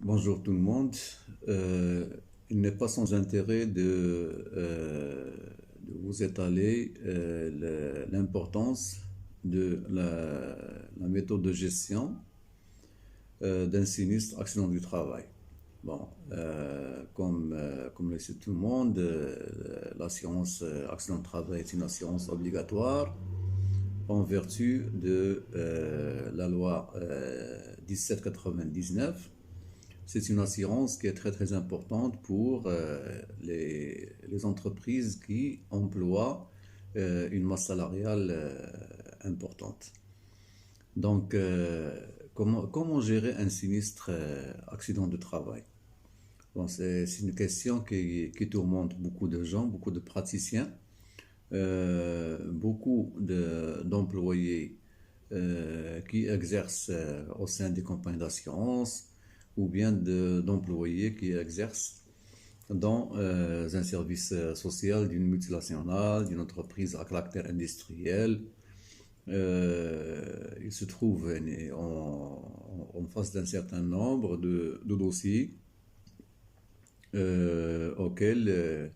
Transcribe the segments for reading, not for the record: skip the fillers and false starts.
Bonjour tout le monde. Il n'est pas sans intérêt de vous étaler l'importance de la méthode de gestion d'un sinistre accident du travail. Bon, comme le sait tout le monde, l'assurance accident de travail est une assurance obligatoire en vertu de la loi 1799. C'est une assurance qui est très très importante pour les entreprises qui emploient une masse salariale importante. Donc, comment gérer un sinistre accident de travail? Bon, c'est une question qui tourmente beaucoup de gens, beaucoup de praticiens, beaucoup d'employés qui exercent au sein des compagnies d'assurance ou bien d'employés qui exercent dans un service social d'une multinationale, d'une entreprise à caractère industriel. Ils se trouvent en face d'un certain nombre de dossiers auxquels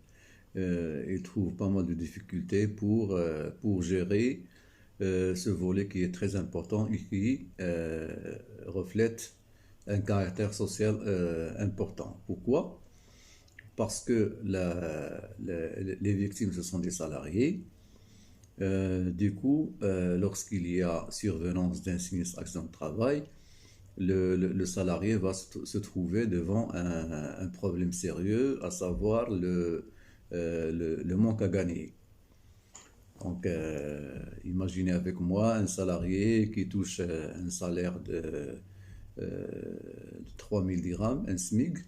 ils trouvent pas mal de difficultés pour gérer ce volet qui est très important et qui reflète un caractère social important. Pourquoi? Parce que les victimes, ce sont des salariés. Du coup, lorsqu'il y a survenance d'un sinistre accident de travail, le salarié va se trouver devant un problème sérieux, à savoir le manque à gagner. Donc, imaginez avec moi un salarié qui touche un salaire de 3000 dirhams, un SMIG.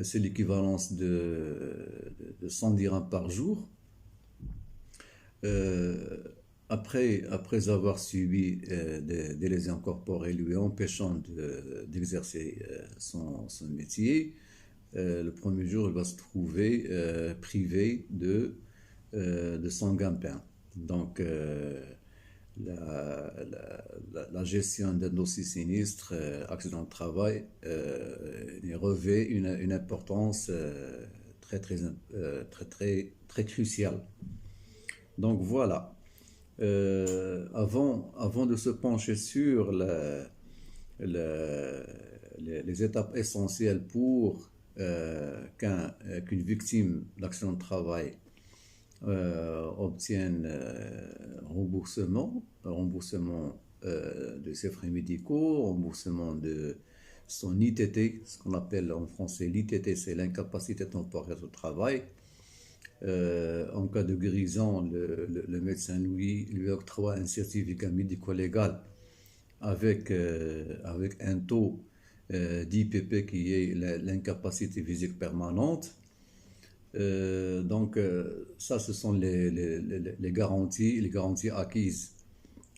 C'est l'équivalence de 100 dirhams par jour. Euh, après avoir subi des lésions corporelles lui empêchant d'exercer son métier, le premier jour, il va se trouver privé de son gagne-pain. Donc, la gestion d'un dossier sinistre, accident de travail, revêt une importance très cruciale. Donc voilà. Avant de se pencher sur le- les étapes essentielles pour qu'une victime d'accident de travail obtienne remboursement de ses frais médicaux, remboursement de son ITT, ce qu'on appelle en français l'ITT, c'est l'incapacité temporaire de travail. En cas de guérison, le médecin lui octroie un certificat médico-légal avec un taux d'IPP qui est l'incapacité physique permanente. Ça, ce sont les garanties acquises.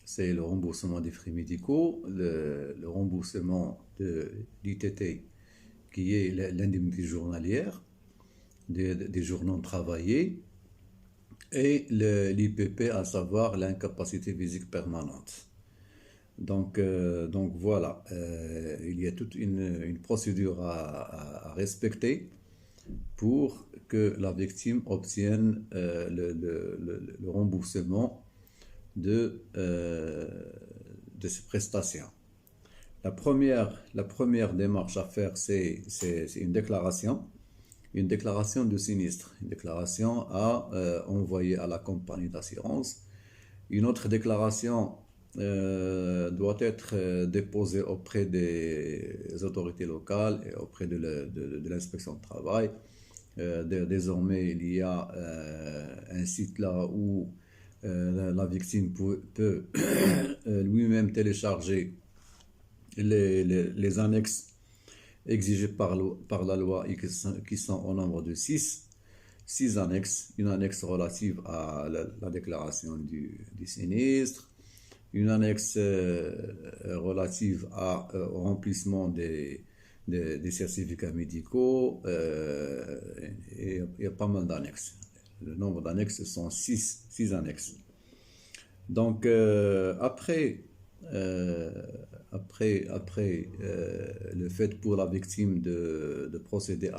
C'est le remboursement des frais médicaux, le remboursement de l'ITT, qui est l'indemnité journalière des jours non travaillés, et l'IPP, à savoir l'incapacité physique permanente. Donc voilà, il y a toute une procédure à respecter pour que la victime obtienne le remboursement de, de ses prestations. La première démarche à faire, c'est une déclaration de sinistre, une déclaration à envoyer à la compagnie d'assurance. Une autre déclaration doit être déposée auprès des autorités locales et auprès de l'inspection du travail. Désormais, il y a un site là où la victime peut lui-même télécharger les annexes exigées par la loi et qui sont au nombre de six annexes. Une annexe relative à la déclaration du sinistre, une annexe relative au remplissement des certificats médicaux, et il y a pas mal d'annexes. Le nombre d'annexes sont six annexes. Donc, le fait pour la victime de procéder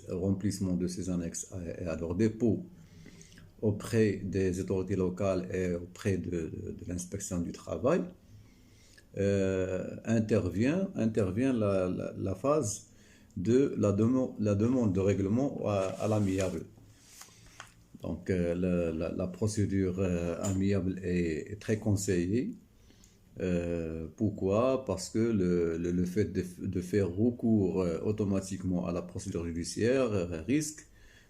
au remplissement de ces annexes et à leur dépôt auprès des autorités locales et auprès de l'inspection du travail, intervient la phase de la demande de règlement à l'amiable. Donc la procédure amiable est très conseillée. Pourquoi? Parce que le fait de faire recours automatiquement à la procédure judiciaire risque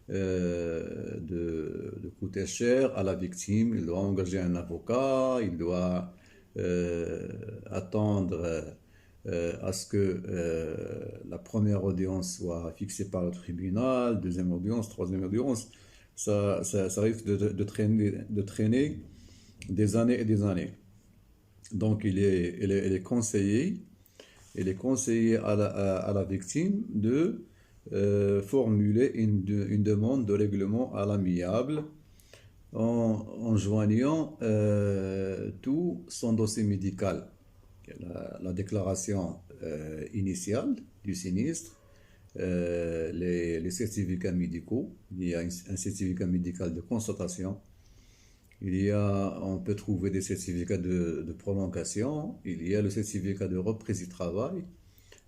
de coûter cher à la victime. Il doit engager un avocat, il doit attendre à ce que la première audience soit fixée par le tribunal, deuxième audience, troisième audience. Ça risque de traîner des années et des années. Donc il est conseillé à la victime de formuler une demande de règlement à l'amiable en joignant tout son dossier médical, la déclaration initiale du sinistre, les certificats médicaux. Il y a un certificat médical de constatation. On peut trouver des certificats de prolongation. Il y a le certificat de reprise du travail.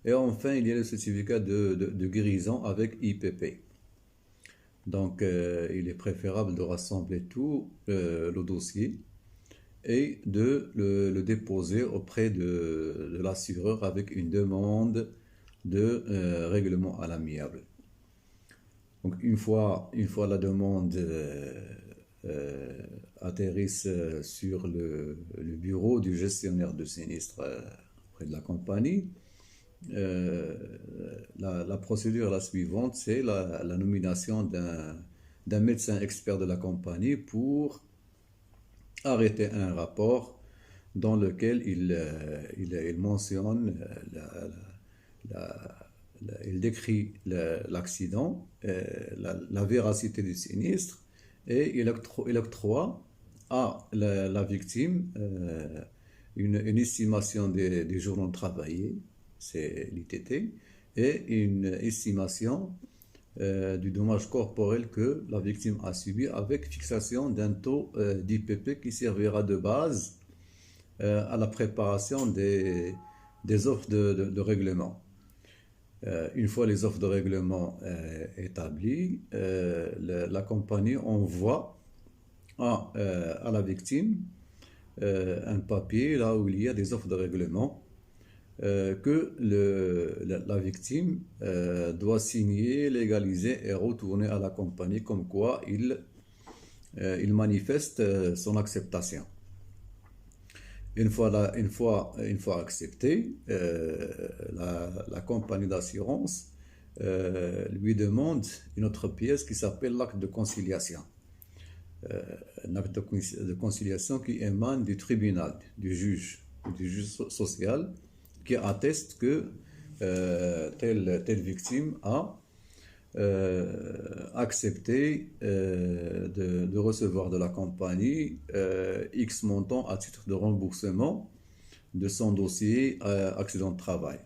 Et enfin, il y a le certificat de guérison avec IPP. Donc, il est préférable de rassembler tout le dossier et de le déposer auprès de l'assureur avec une demande de règlement à l'amiable. Donc, une fois la demande atterrisse sur le bureau du gestionnaire de sinistre auprès de la compagnie, la procédure la suivante, c'est la nomination d'un médecin expert de la compagnie pour arrêter un rapport dans lequel il mentionne, il décrit l'accident, la véracité du sinistre, et il octroie à la victime une estimation des jours travaillés, c'est l'ITT, et une estimation du dommage corporel que la victime a subi avec fixation d'un taux d'IPP qui servira de base à la préparation des offres de règlement. Une fois les offres de règlement établies, la compagnie envoie à la victime un papier là où il y a des offres de règlement que la victime doit signer, légaliser et retourner à la compagnie comme quoi il manifeste son acceptation. Une fois accepté, la compagnie d'assurance lui demande une autre pièce qui s'appelle l'acte de conciliation. Un acte de conciliation qui émane du tribunal, du juge social, qui atteste que telle victime a accepté de recevoir de la compagnie X montant à titre de remboursement de son dossier accident de travail.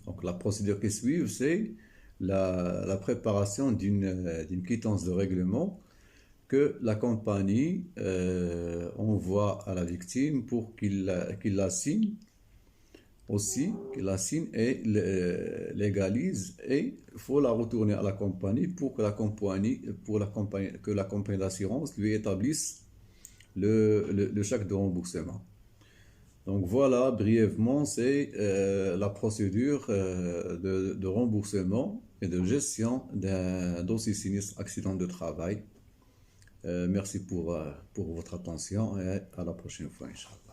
Donc la procédure qui suit, c'est la préparation d'une quittance de règlement que la compagnie envoie à la victime pour qu'il la signe aussi, qu'il la signe et légalise, et il faut la retourner à la compagnie pour que la compagnie d'assurance lui établisse le chèque de remboursement. Donc voilà, brièvement, c'est la procédure de remboursement et de gestion d'un dossier sinistre accident de travail. Merci pour votre attention et à la prochaine fois, Inch'Allah.